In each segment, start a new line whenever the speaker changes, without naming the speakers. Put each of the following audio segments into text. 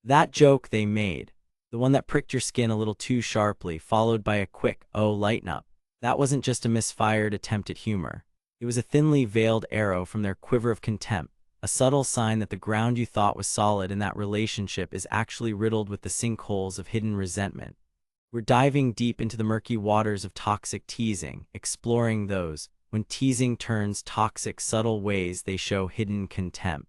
That joke they made, the one that pricked your skin a little too sharply, followed by a quick, "Oh, lighten up," that wasn't just a misfired attempt at humor. It was a thinly veiled arrow from their quiver of contempt, a subtle sign that the ground you thought was solid in that relationship is actually riddled with the sinkholes of hidden resentment. We're diving deep into the murky waters of toxic teasing, exploring those, when teasing turns toxic, subtle ways they show hidden contempt.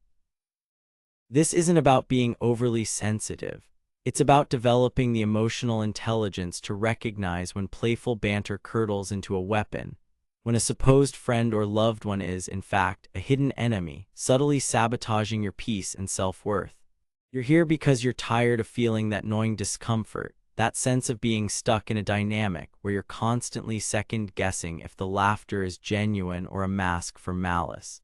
This isn't about being overly sensitive. It's about developing the emotional intelligence to recognize when playful banter curdles into a weapon, when a supposed friend or loved one is, in fact, a hidden enemy, subtly sabotaging your peace and self-worth. You're here because you're tired of feeling that gnawing discomfort, that sense of being stuck in a dynamic where you're constantly second-guessing if the laughter is genuine or a mask for malice.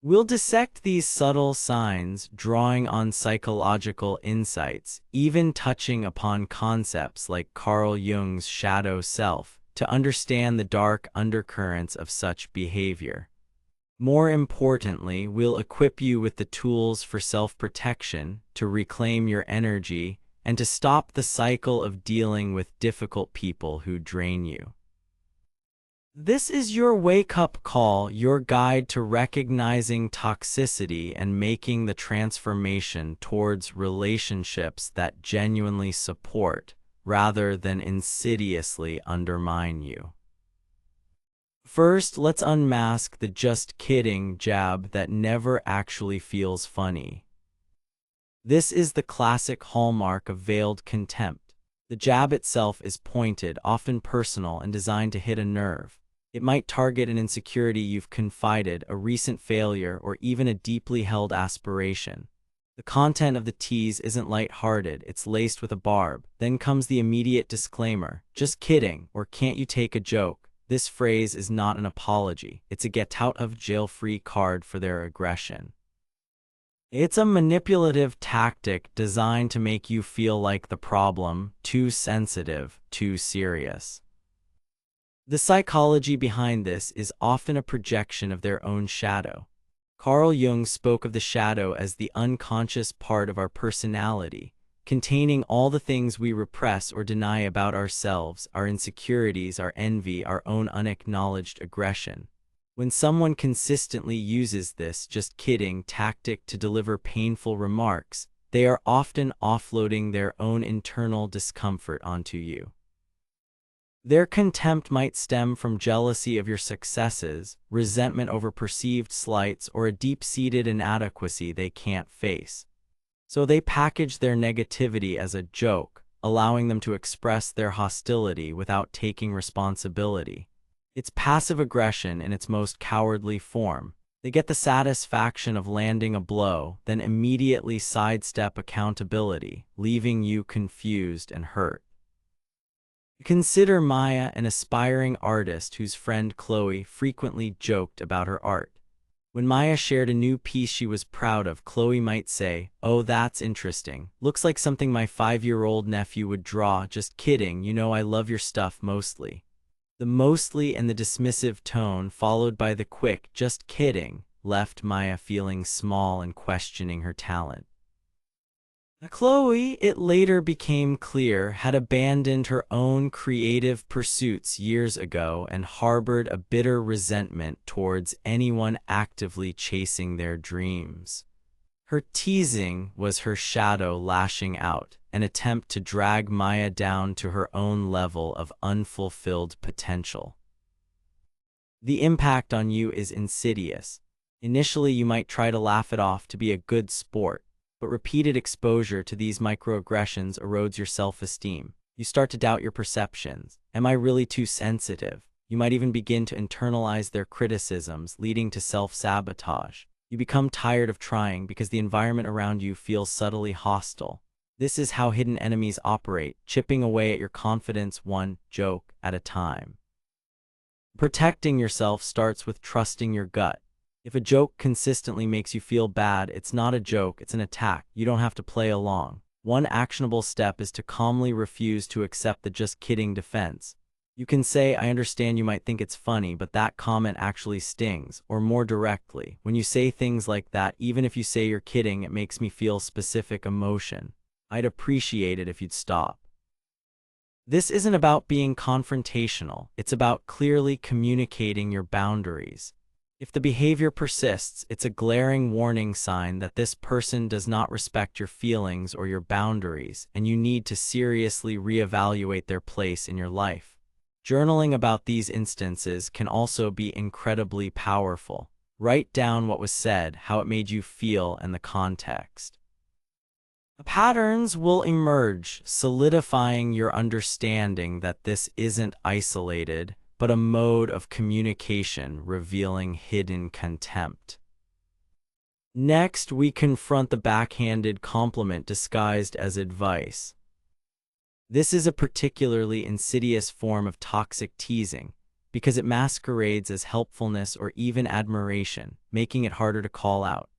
We'll dissect these subtle signs, drawing on psychological insights, even touching upon concepts like Carl Jung's shadow self, to understand the dark undercurrents of such behavior. More importantly, we'll equip you with the tools for self-protection, to reclaim your energy, and to stop the cycle of dealing with difficult people who drain you. This is your wake-up call, your guide to recognizing toxicity and making the transformation towards relationships that genuinely support, rather than insidiously undermine you. First, let's unmask the "just kidding" jab that never actually feels funny. This is the classic hallmark of veiled contempt. The jab itself is pointed, often personal, and designed to hit a nerve. It might target an insecurity you've confided, a recent failure, or even a deeply held aspiration. The content of the tease isn't light-hearted, it's laced with a barb. Then comes the immediate disclaimer, "Just kidding," or "Can't you take a joke?" This phrase is not an apology, it's a get-out-of-jail-free card for their aggression. It's a manipulative tactic designed to make you feel like the problem, too sensitive, too serious. The psychology behind this is often a projection of their own shadow. Carl Jung spoke of the shadow as the unconscious part of our personality, containing all the things we repress or deny about ourselves, our insecurities, our envy, our own unacknowledged aggression. When someone consistently uses this "just kidding" tactic to deliver painful remarks, they are often offloading their own internal discomfort onto you. Their contempt might stem from jealousy of your successes, resentment over perceived slights, or a deep-seated inadequacy they can't face. So they package their negativity as a joke, allowing them to express their hostility without taking responsibility. It's passive aggression in its most cowardly form. They get the satisfaction of landing a blow, then immediately sidestep accountability, leaving you confused and hurt. Consider Maya, an aspiring artist whose friend Chloe frequently joked about her art. When Maya shared a new piece she was proud of, Chloe might say, "Oh, that's interesting. Looks like something my 5-year-old nephew would draw. Just kidding, you know I love your stuff mostly." The "mostly" and the dismissive tone, followed by the quick "just kidding," left Maya feeling small and questioning her talent. Chloe, it later became clear, had abandoned her own creative pursuits years ago and harbored a bitter resentment towards anyone actively chasing their dreams. Her teasing was her shadow lashing out, an attempt to drag Maya down to her own level of unfulfilled potential. The impact on you is insidious. Initially, you might try to laugh it off, to be a good sport. But repeated exposure to these microaggressions erodes your self-esteem. You start to doubt your perceptions. Am I really too sensitive? You might even begin to internalize their criticisms, leading to self-sabotage. You become tired of trying because the environment around you feels subtly hostile. This is how hidden enemies operate, chipping away at your confidence one joke at a time. Protecting yourself starts with trusting your gut. If a joke consistently makes you feel bad, it's not a joke, it's an attack. You don't have to play along. One actionable step is to calmly refuse to accept the "just kidding" defense. You can say, I understand you might think it's funny, but that comment actually stings. Or more directly, when you say things like that, even if you say you're kidding, it makes me feel specific emotion. I'd appreciate it if you'd stop. This isn't about being confrontational. It's about clearly communicating your boundaries. If the behavior persists, it's a glaring warning sign that this person does not respect your feelings or your boundaries, and you need to seriously reevaluate their place in your life. Journaling about these instances can also be incredibly powerful. Write down what was said, how it made you feel, and the context. Patterns will emerge, solidifying your understanding that this isn't isolated, but a mode of communication revealing hidden contempt. Next, we confront the backhanded compliment disguised as advice. This is a particularly insidious form of toxic teasing because it masquerades as helpfulness or even admiration, making it harder to call out.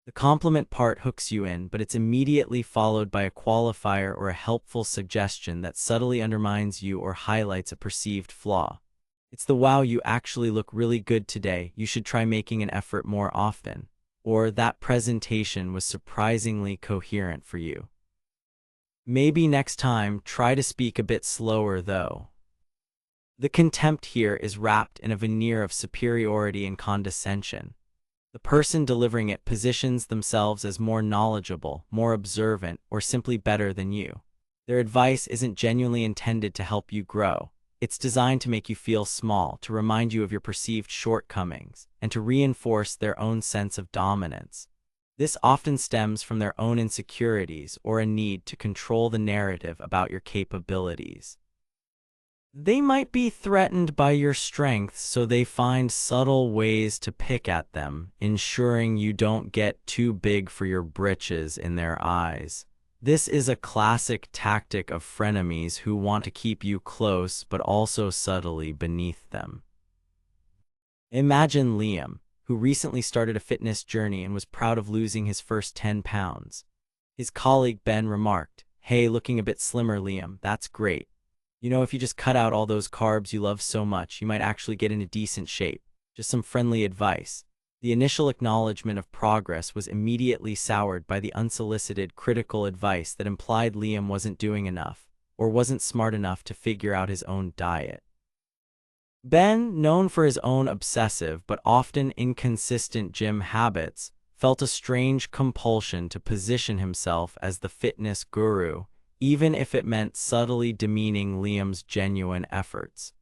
The compliment part hooks you in, but it's immediately followed by a qualifier or a helpful suggestion that subtly undermines you or highlights a perceived flaw. It's the "wow, you actually look really good today, you should try making an effort more often," or "that presentation was surprisingly coherent for you." Maybe next time, try to speak a bit slower though. The contempt here is wrapped in a veneer of superiority and condescension. The person delivering it positions themselves as more knowledgeable, more observant, or simply better than you. Their advice isn't genuinely intended to help you grow. It's designed to make you feel small, to remind you of your perceived shortcomings, and to reinforce their own sense of dominance. This often stems from their own insecurities or a need to control the narrative about your capabilities. They might be threatened by your strengths, so they find subtle ways to pick at them, ensuring you don't get too big for your britches in their eyes. This is a classic tactic of frenemies who want to keep you close but also subtly beneath them. Imagine Liam, who recently started a fitness journey and was proud of losing his first 10 pounds. His colleague Ben remarked, "Hey, looking a bit slimmer, Liam, that's great. You know, if you just cut out all those carbs you love so much, you might actually get into decent shape." Just some friendly advice. The initial acknowledgement of progress was immediately soured by the unsolicited critical advice that implied Liam wasn't doing enough, or wasn't smart enough to figure out his own diet. Ben, known for his own obsessive but often inconsistent gym habits, felt a strange compulsion to position himself as the fitness guru, even if it meant subtly demeaning Liam's genuine efforts.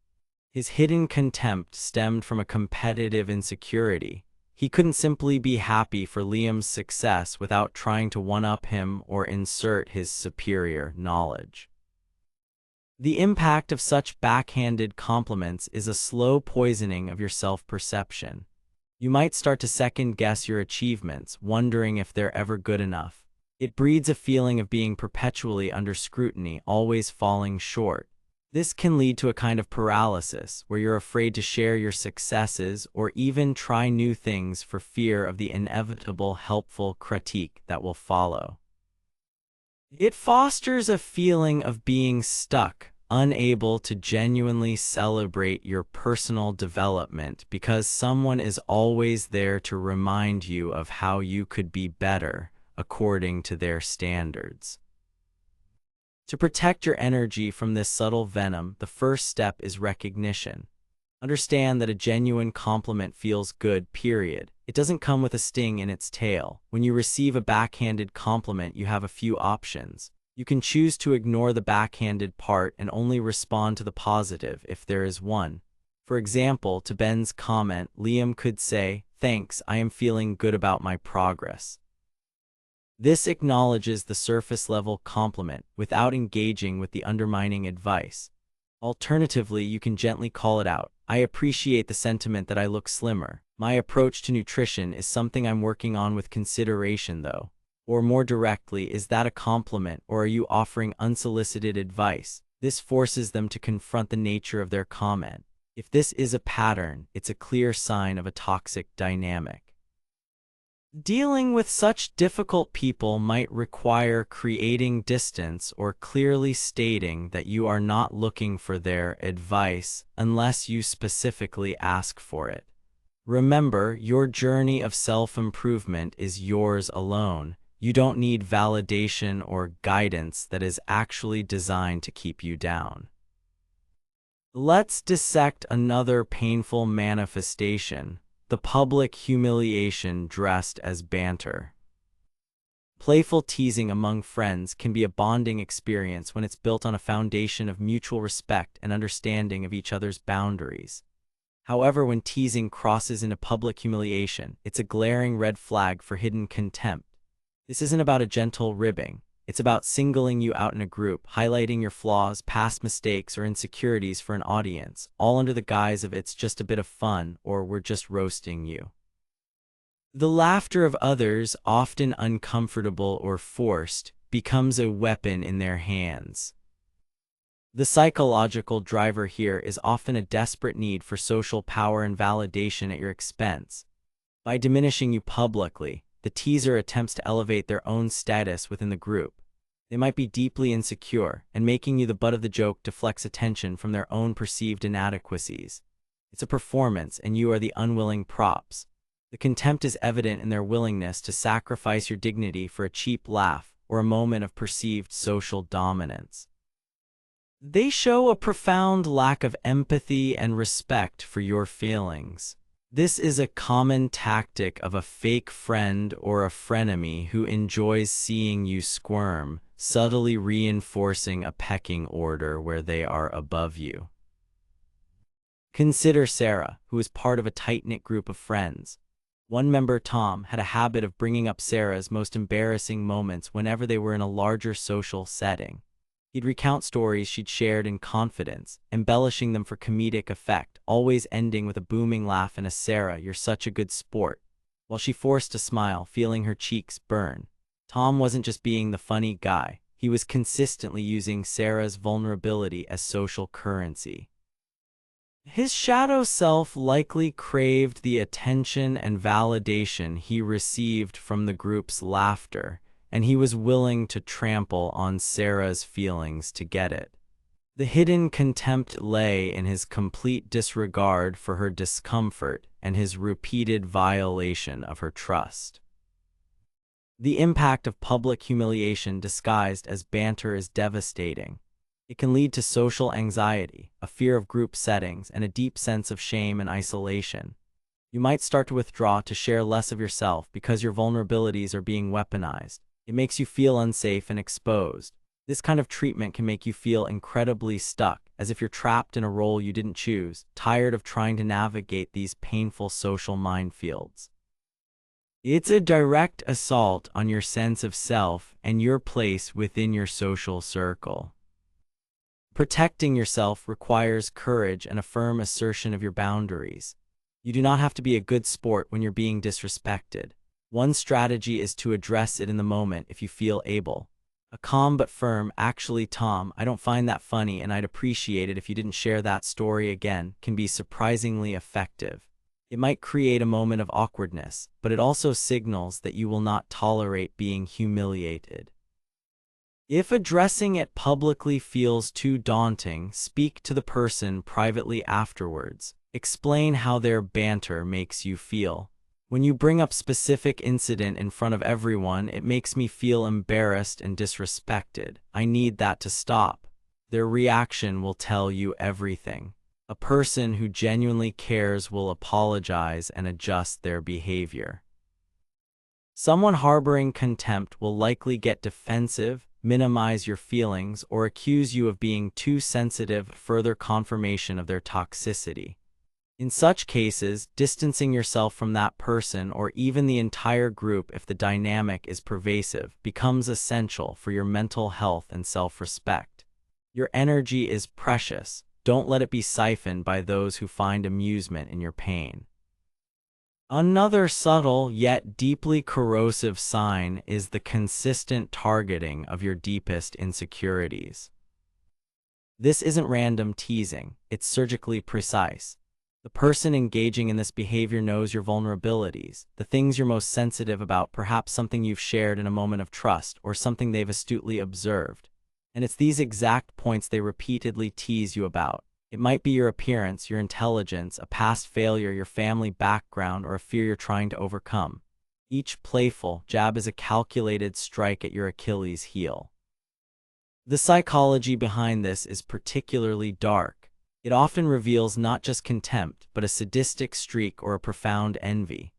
His hidden contempt stemmed from a competitive insecurity. He couldn't simply be happy for Liam's success without trying to one-up him or insert his superior knowledge. The impact of such backhanded compliments is a slow poisoning of your self-perception. You might start to second-guess your achievements, wondering if they're ever good enough. It breeds a feeling of being perpetually under scrutiny, always falling short. This can lead to a kind of paralysis, where you're afraid to share your successes or even try new things for fear of the inevitable helpful critique that will follow. It fosters a feeling of being stuck, unable to genuinely celebrate your personal development because someone is always there to remind you of how you could be better, according to their standards. To protect your energy from this subtle venom, the first step is recognition. Understand that a genuine compliment feels good, period. It doesn't come with a sting in its tail. When you receive a backhanded compliment, you have a few options. You can choose to ignore the backhanded part and only respond to the positive if there is one. For example, to Ben's comment, Liam could say, "Thanks, I am feeling good about my progress." This acknowledges the surface-level compliment without engaging with the undermining advice. Alternatively, you can gently call it out. "I appreciate the sentiment that I look slimmer. My approach to nutrition is something I'm working on with consideration, though." Or more directly, "Is that a compliment, or are you offering unsolicited advice?" This forces them to confront the nature of their comment. If this is a pattern, it's a clear sign of a toxic dynamic. Dealing with such difficult people might require creating distance or clearly stating that you are not looking for their advice unless you specifically ask for it. Remember, your journey of self-improvement is yours alone. You don't need validation or guidance that is actually designed to keep you down. Let's dissect another painful manifestation: the public humiliation dressed as banter. Playful teasing among friends can be a bonding experience when it's built on a foundation of mutual respect and understanding of each other's boundaries. However, when teasing crosses into public humiliation, it's a glaring red flag for hidden contempt. This isn't about a gentle ribbing. It's about singling you out in a group, highlighting your flaws, past mistakes, or insecurities for an audience, all under the guise of "it's just a bit of fun" or "we're just roasting you." The laughter of others, often uncomfortable or forced, becomes a weapon in their hands. The psychological driver here is often a desperate need for social power and validation at your expense. By diminishing you publicly, the teaser attempts to elevate their own status within the group. They might be deeply insecure, and making you the butt of the joke deflects attention from their own perceived inadequacies. It's a performance, and you are the unwilling props. The contempt is evident in their willingness to sacrifice your dignity for a cheap laugh or a moment of perceived social dominance. They show a profound lack of empathy and respect for your feelings. This is a common tactic of a fake friend or a frenemy who enjoys seeing you squirm, subtly reinforcing a pecking order where they are above you. Consider Sarah, who is part of a tight-knit group of friends. One member, Tom, had a habit of bringing up Sarah's most embarrassing moments whenever they were in a larger social setting. He'd recount stories she'd shared in confidence, embellishing them for comedic effect, always ending with a booming laugh and a "Sarah, you're such a good sport," while she forced a smile, feeling her cheeks burn. Tom wasn't just being the funny guy, he was consistently using Sarah's vulnerability as social currency. His shadow self likely craved the attention and validation he received from the group's laughter, and he was willing to trample on Sarah's feelings to get it. The hidden contempt lay in his complete disregard for her discomfort and his repeated violation of her trust. The impact of public humiliation disguised as banter is devastating. It can lead to social anxiety, a fear of group settings, and a deep sense of shame and isolation. You might start to withdraw, to share less of yourself because your vulnerabilities are being weaponized. It makes you feel unsafe and exposed. This kind of treatment can make you feel incredibly stuck, as if you're trapped in a role you didn't choose, tired of trying to navigate these painful social minefields. It's a direct assault on your sense of self and your place within your social circle. Protecting yourself requires courage and a firm assertion of your boundaries. You do not have to be a good sport when you're being disrespected. One strategy is to address it in the moment if you feel able. A calm but firm "Actually, Tom, I don't find that funny and I'd appreciate it if you didn't share that story again" can be surprisingly effective. It might create a moment of awkwardness, but it also signals that you will not tolerate being humiliated. If addressing it publicly feels too daunting, speak to the person privately afterwards. Explain how their banter makes you feel. "When you bring up specific incident in front of everyone, it makes me feel embarrassed and disrespected. I need that to stop." Their reaction will tell you everything. A person who genuinely cares will apologize and adjust their behavior. Someone harboring contempt will likely get defensive, minimize your feelings, or accuse you of being too sensitive, further confirmation of their toxicity. In such cases, distancing yourself from that person or even the entire group if the dynamic is pervasive becomes essential for your mental health and self-respect. Your energy is precious. Don't let it be siphoned by those who find amusement in your pain. Another subtle yet deeply corrosive sign is the consistent targeting of your deepest insecurities. This isn't random teasing, it's surgically precise. The person engaging in this behavior knows your vulnerabilities, the things you're most sensitive about, perhaps something you've shared in a moment of trust or something they've astutely observed. And it's these exact points they repeatedly tease you about. It might be your appearance, your intelligence, a past failure, your family background, or a fear you're trying to overcome. Each playful jab is a calculated strike at your Achilles heel. The psychology behind this is particularly dark. It often reveals not just contempt, but a sadistic streak or a profound envy.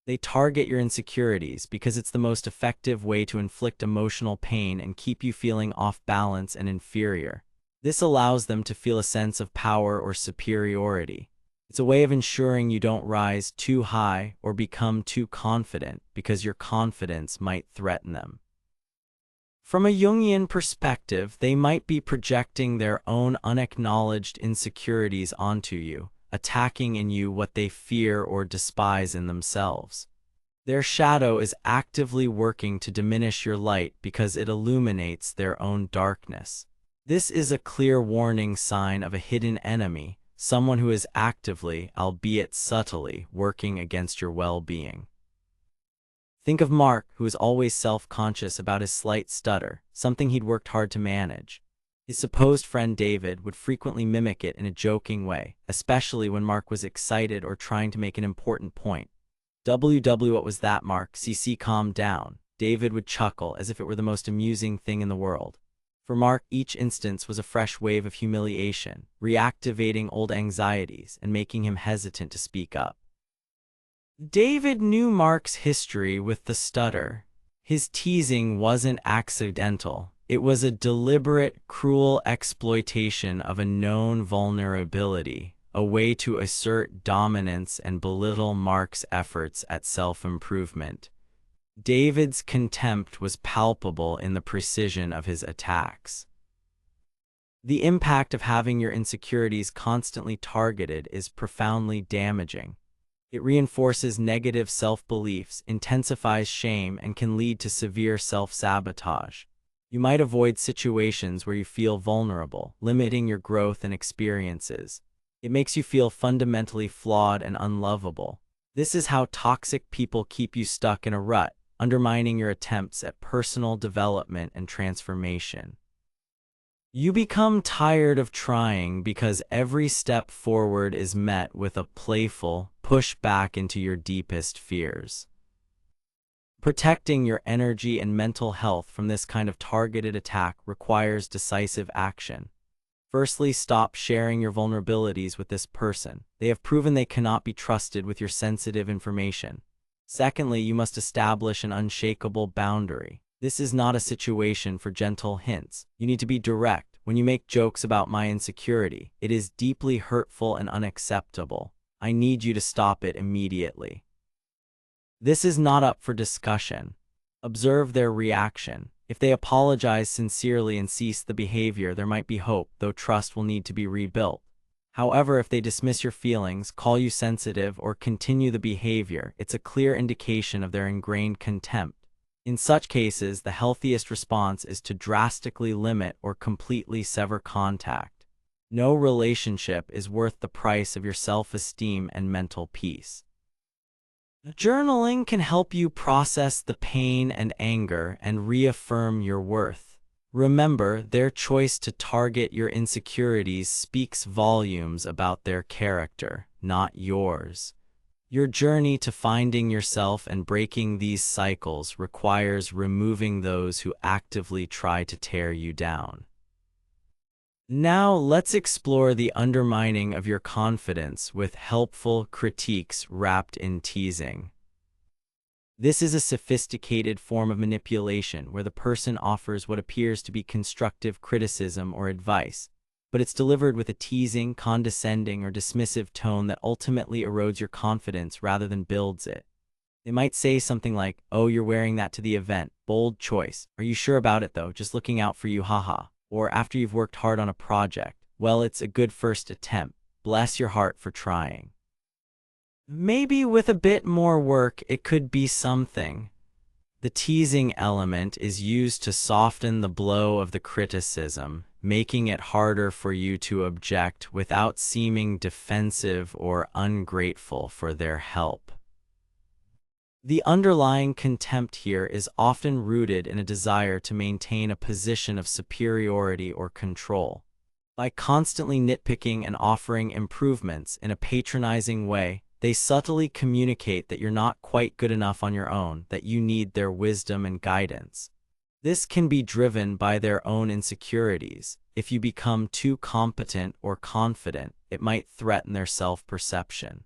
They target your insecurities because it's the most effective way to inflict emotional pain and keep you feeling off balance and inferior. This allows them to feel a sense of power or superiority. It's a way of ensuring you don't rise too high or become too confident because your confidence might threaten them. From a Jungian perspective, they might be projecting their own unacknowledged insecurities onto you, attacking in you what they fear or despise in themselves. Their shadow is actively working to diminish your light because it illuminates their own darkness. This is a clear warning sign of a hidden enemy, someone who is actively, albeit subtly, working against your well-being. Think of Mark, who is always self-conscious about his slight stutter, something he'd worked hard to manage. His supposed friend David would frequently mimic it in a joking way, especially when Mark was excited or trying to make an important point. What was that, Mark? CC, calm down. David would chuckle as if it were the most amusing thing in the world. For Mark, each instance was a fresh wave of humiliation, reactivating old anxieties and making him hesitant to speak up. David knew Mark's history with the stutter. His teasing wasn't accidental. It was a deliberate, cruel exploitation of a known vulnerability, a way to assert dominance and belittle Mark's efforts at self-improvement. David's contempt was palpable in the precision of his attacks. The impact of having your insecurities constantly targeted is profoundly damaging. It reinforces negative self-beliefs, intensifies shame, and can lead to severe self-sabotage. You might avoid situations where you feel vulnerable, limiting your growth and experiences. It makes you feel fundamentally flawed and unlovable. This is how toxic people keep you stuck in a rut, undermining your attempts at personal development and transformation. You become tired of trying because every step forward is met with a playful push back into your deepest fears. Protecting your energy and mental health from this kind of targeted attack requires decisive action. Firstly, stop sharing your vulnerabilities with this person. They have proven they cannot be trusted with your sensitive information. Secondly, you must establish an unshakable boundary. This is not a situation for gentle hints. You need to be direct. When you make jokes about my insecurity, it is deeply hurtful and unacceptable. I need you to stop it immediately. This is not up for discussion. Observe their reaction. If they apologize sincerely and cease the behavior, there might be hope, though trust will need to be rebuilt. However, if they dismiss your feelings, call you sensitive, or continue the behavior, it's a clear indication of their ingrained contempt. In such cases, the healthiest response is to drastically limit or completely sever contact. No relationship is worth the price of your self-esteem and mental peace. Journaling can help you process the pain and anger and reaffirm your worth. Remember, their choice to target your insecurities speaks volumes about their character, not yours. Your journey to finding yourself and breaking these cycles requires removing those who actively try to tear you down. Now let's explore the undermining of your confidence with helpful critiques wrapped in teasing. This is a sophisticated form of manipulation where the person offers what appears to be constructive criticism or advice, but it's delivered with a teasing, condescending, or dismissive tone that ultimately erodes your confidence rather than builds it. They might say something like, "Oh, you're wearing that to the event. Bold choice. Are you sure about it though? Just looking out for you, haha." Or after you've worked hard on a project, "Well, it's a good first attempt. Bless your heart for trying." Maybe with a bit more work, it could be something. The teasing element is used to soften the blow of the criticism, making it harder for you to object without seeming defensive or ungrateful for their help. The underlying contempt here is often rooted in a desire to maintain a position of superiority or control. By constantly nitpicking and offering improvements in a patronizing way, they subtly communicate that you're not quite good enough on your own, that you need their wisdom and guidance. This can be driven by their own insecurities. If you become too competent or confident, it might threaten their self-perception.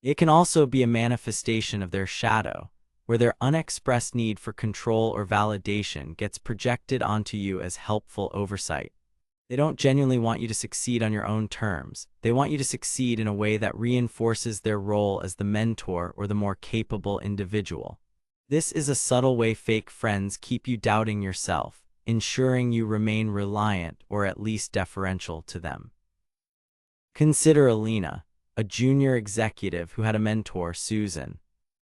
It can also be a manifestation of their shadow, where their unexpressed need for control or validation gets projected onto you as helpful oversight. They don't genuinely want you to succeed on your own terms. They want you to succeed in a way that reinforces their role as the mentor or the more capable individual. This is a subtle way fake friends keep you doubting yourself, ensuring you remain reliant or at least deferential to them. Consider Alina, a junior executive who had a mentor, Susan.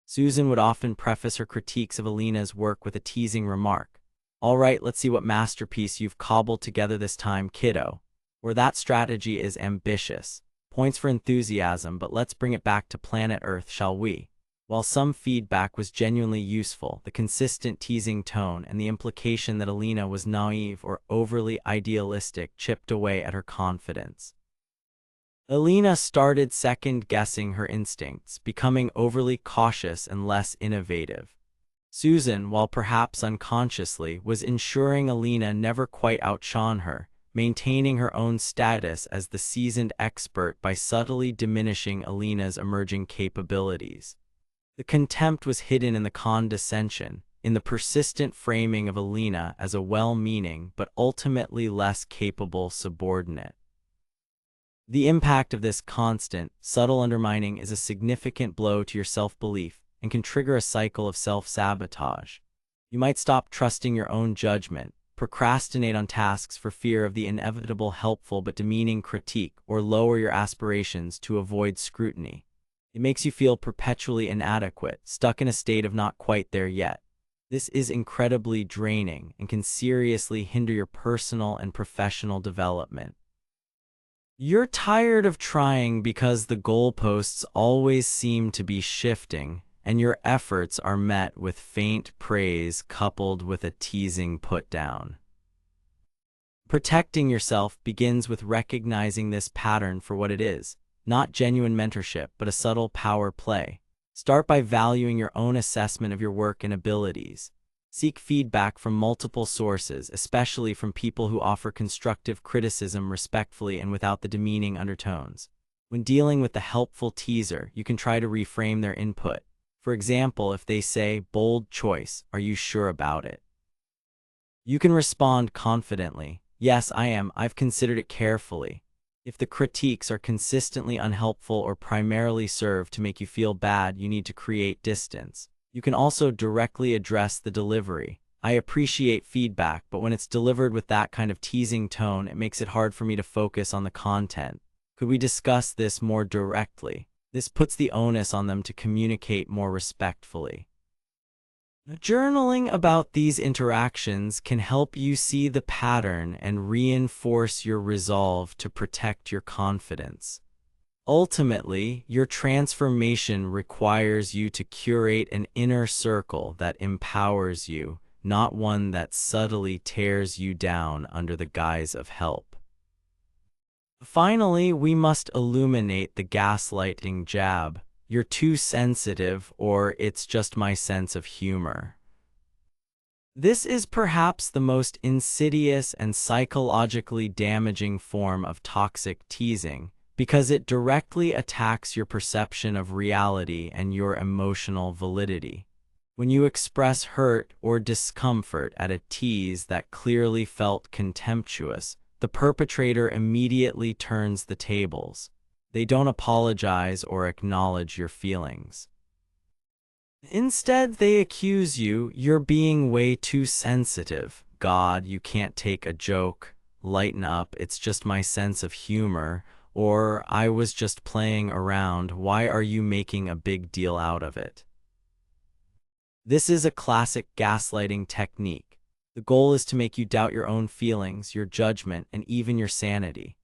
Susan would often preface her critiques of Alina's work with a teasing remark. "All right, let's see what masterpiece you've cobbled together this time, kiddo." Or "That strategy is ambitious. Points for enthusiasm, but let's bring it back to planet Earth, shall we?" While some feedback was genuinely useful, the consistent teasing tone and the implication that Alina was naive or overly idealistic chipped away at her confidence. Alina started second-guessing her instincts, becoming overly cautious and less innovative. Susan, while perhaps unconsciously, was ensuring Alina never quite outshone her, maintaining her own status as the seasoned expert by subtly diminishing Alina's emerging capabilities. The contempt was hidden in the condescension, in the persistent framing of Alina as a well-meaning but ultimately less capable subordinate. The impact of this constant, subtle undermining is a significant blow to your self-belief and can trigger a cycle of self-sabotage. You might stop trusting your own judgment, procrastinate on tasks for fear of the inevitable helpful but demeaning critique, or lower your aspirations to avoid scrutiny. It makes you feel perpetually inadequate, stuck in a state of not quite there yet. This is incredibly draining and can seriously hinder your personal and professional development. You're tired of trying because the goalposts always seem to be shifting, and your efforts are met with faint praise coupled with a teasing put-down. Protecting yourself begins with recognizing this pattern for what it is, not genuine mentorship, but a subtle power play. Start by valuing your own assessment of your work and abilities. Seek feedback from multiple sources, especially from people who offer constructive criticism respectfully and without the demeaning undertones. When dealing with the helpful teaser, you can try to reframe their input. For example, if they say, "Bold choice, are you sure about it?" You can respond confidently, "Yes, I am. I've considered it carefully." If the critiques are consistently unhelpful or primarily serve to make you feel bad, you need to create distance. You can also directly address the delivery. "I appreciate feedback, but when it's delivered with that kind of teasing tone, it makes it hard for me to focus on the content. Could we discuss this more directly?" This puts the onus on them to communicate more respectfully. Journaling about these interactions can help you see the pattern and reinforce your resolve to protect your confidence. Ultimately, your transformation requires you to curate an inner circle that empowers you, not one that subtly tears you down under the guise of help. Finally, we must illuminate the gaslighting jab. "You're too sensitive," or "It's just my sense of humor." This is perhaps the most insidious and psychologically damaging form of toxic teasing, because it directly attacks your perception of reality and your emotional validity. When you express hurt or discomfort at a tease that clearly felt contemptuous, the perpetrator immediately turns the tables. They don't apologize or acknowledge your feelings. Instead, they accuse you, "You're being way too sensitive. God, you can't take a joke. Lighten up, it's just my sense of humor." Or, "I was just playing around. Why are you making a big deal out of it?" This is a classic gaslighting technique. The goal is to make you doubt your own feelings, your judgment, and even your sanity.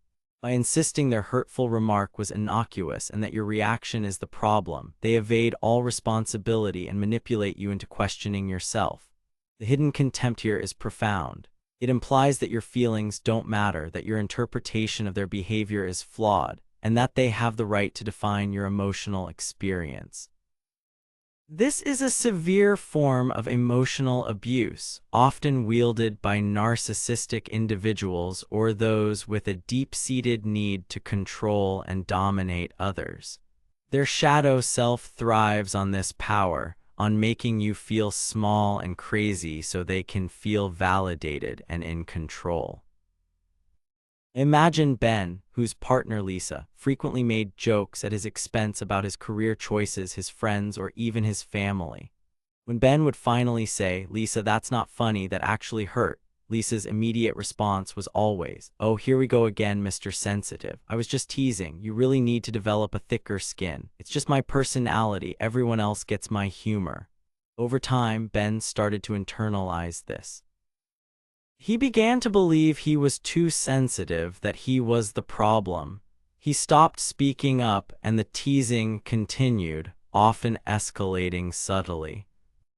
By insisting their hurtful remark was innocuous and that your reaction is the problem, they evade all responsibility and manipulate you into questioning yourself. The hidden contempt here is profound. It implies that your feelings don't matter, that your interpretation of their behavior is flawed, and that they have the right to define your emotional experience. This is a severe form of emotional abuse, often wielded by narcissistic individuals or those with a deep-seated need to control and dominate others. Their shadow self thrives on this power, on making you feel small and crazy so they can feel validated and in control. Imagine Ben, whose partner Lisa frequently made jokes at his expense about his career choices, his friends, or even his family. When Ben would finally say, "Lisa, that's not funny, that actually hurt," Lisa's immediate response was always, "Oh, here we go again, Mr. Sensitive. I was just teasing. You really need to develop a thicker skin. It's just my personality. Everyone else gets my humor." Over time, Ben started to internalize this. He began to believe he was too sensitive, that he was the problem. He stopped speaking up, and the teasing continued, often escalating subtly.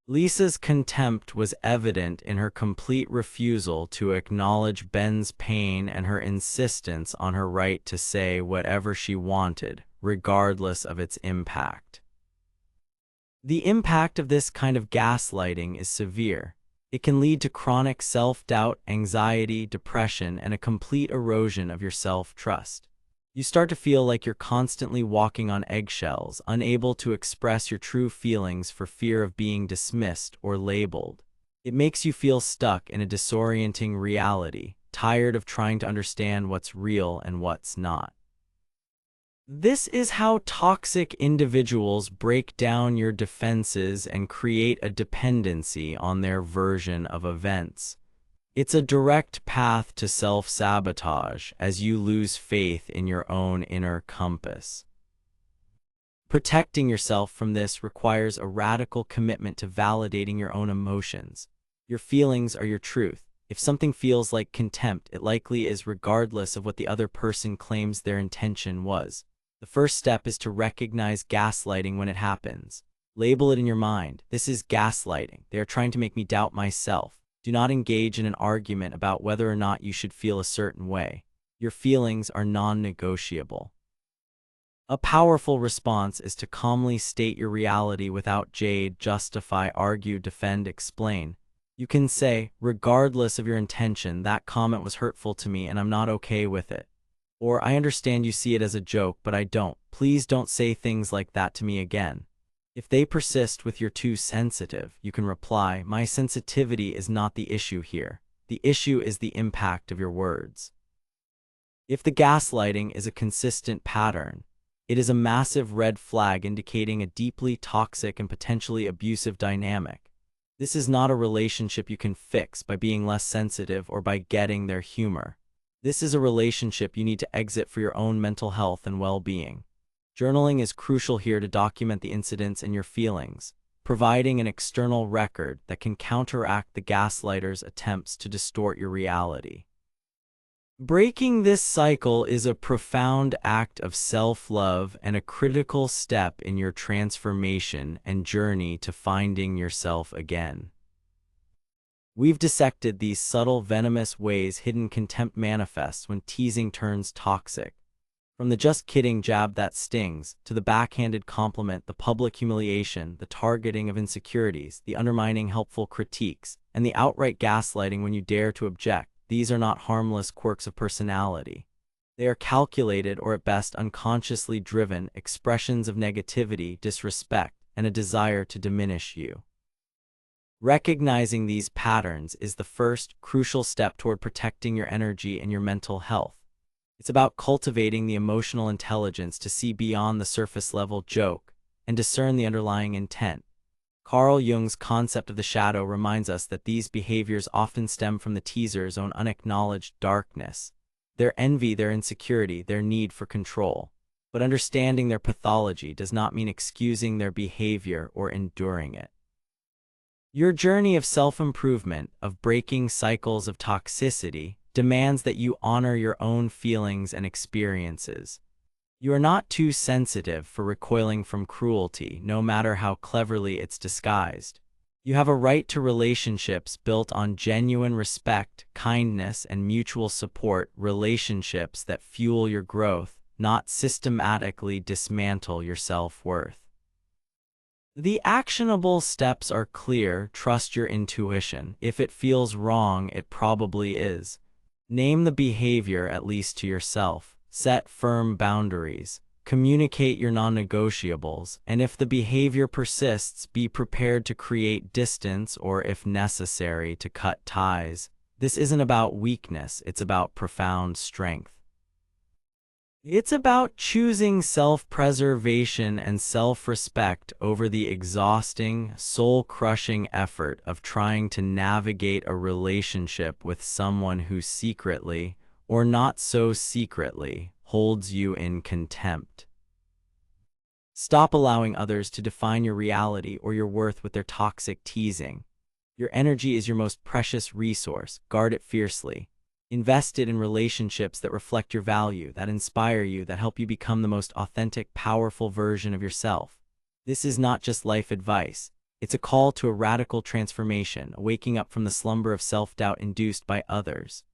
Lisa's contempt was evident in her complete refusal to acknowledge Ben's pain and her insistence on her right to say whatever she wanted, regardless of its impact. The impact of this kind of gaslighting is severe. It can lead to chronic self-doubt, anxiety, depression, and a complete erosion of your self-trust. You start to feel like you're constantly walking on eggshells, unable to express your true feelings for fear of being dismissed or labeled. It makes you feel stuck in a disorienting reality, tired of trying to understand what's real and what's not. This is how toxic individuals break down your defenses and create a dependency on their version of events. It's a direct path to self-sabotage as you lose faith in your own inner compass. Protecting yourself from this requires a radical commitment to validating your own emotions. Your feelings are your truth. If something feels like contempt, it likely is, regardless of what the other person claims their intention was. The first step is to recognize gaslighting when it happens. Label it in your mind. This is gaslighting. They are trying to make me doubt myself. Do not engage in an argument about whether or not you should feel a certain way. Your feelings are non-negotiable. A powerful response is to calmly state your reality without jade, justify, argue, defend, explain. You can say, regardless of your intention, that comment was hurtful to me and I'm not okay with it. Or, I understand you see it as a joke, but I don't. Please don't say things like that to me again. If they persist with "you're too sensitive," you can reply, "My sensitivity is not the issue here. The issue is the impact of your words." If the gaslighting is a consistent pattern, it is a massive red flag indicating a deeply toxic and potentially abusive dynamic. This is not a relationship you can fix by being less sensitive or by getting their humor. This is a relationship you need to exit for your own mental health and well-being. Journaling is crucial here to document the incidents and your feelings, providing an external record that can counteract the gaslighter's attempts to distort your reality. Breaking this cycle is a profound act of self-love and a critical step in your transformation and journey to finding yourself again. We've dissected these subtle, venomous ways hidden contempt manifests when teasing turns toxic. From the "just kidding" jab that stings, to the backhanded compliment, the public humiliation, the targeting of insecurities, the undermining helpful critiques, and the outright gaslighting when you dare to object, these are not harmless quirks of personality. They are calculated, or at best unconsciously driven, expressions of negativity, disrespect, and a desire to diminish you. Recognizing these patterns is the first, crucial step toward protecting your energy and your mental health. It's about cultivating the emotional intelligence to see beyond the surface-level joke and discern the underlying intent. Carl Jung's concept of the shadow reminds us that these behaviors often stem from the teaser's own unacknowledged darkness, their envy, their insecurity, their need for control. But understanding their pathology does not mean excusing their behavior or enduring it. Your journey of self-improvement, of breaking cycles of toxicity, demands that you honor your own feelings and experiences. You are not too sensitive for recoiling from cruelty, no matter how cleverly it's disguised. You have a right to relationships built on genuine respect, kindness, and mutual support, relationships that fuel your growth, not systematically dismantle your self-worth. The actionable steps are clear. Trust your intuition. If it feels wrong, it probably is. Name the behavior, at least to yourself. Set firm boundaries. Communicate your non-negotiables, and if the behavior persists, be prepared to create distance or, if necessary, to cut ties. This isn't about weakness, it's about profound strength. It's about choosing self-preservation and self-respect over the exhausting, soul-crushing effort of trying to navigate a relationship with someone who secretly, or not so secretly, holds you in contempt. Stop allowing others to define your reality or your worth with their toxic teasing. Your energy is your most precious resource. Guard it fiercely. Invest it in relationships that reflect your value, that inspire you, that help you become the most authentic, powerful version of yourself. This is not just life advice. It's a call to a radical transformation, a waking up from the slumber of self-doubt induced by others.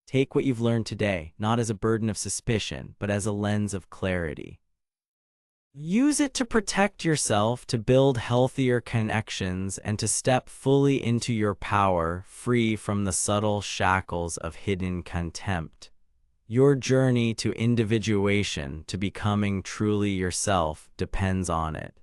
Take what you've learned today, not as a burden of suspicion, but as a lens of clarity. Use it to protect yourself, to build healthier connections, and to step fully into your power, free from the subtle shackles of hidden contempt. Your journey to individuation, to becoming truly yourself, depends on it.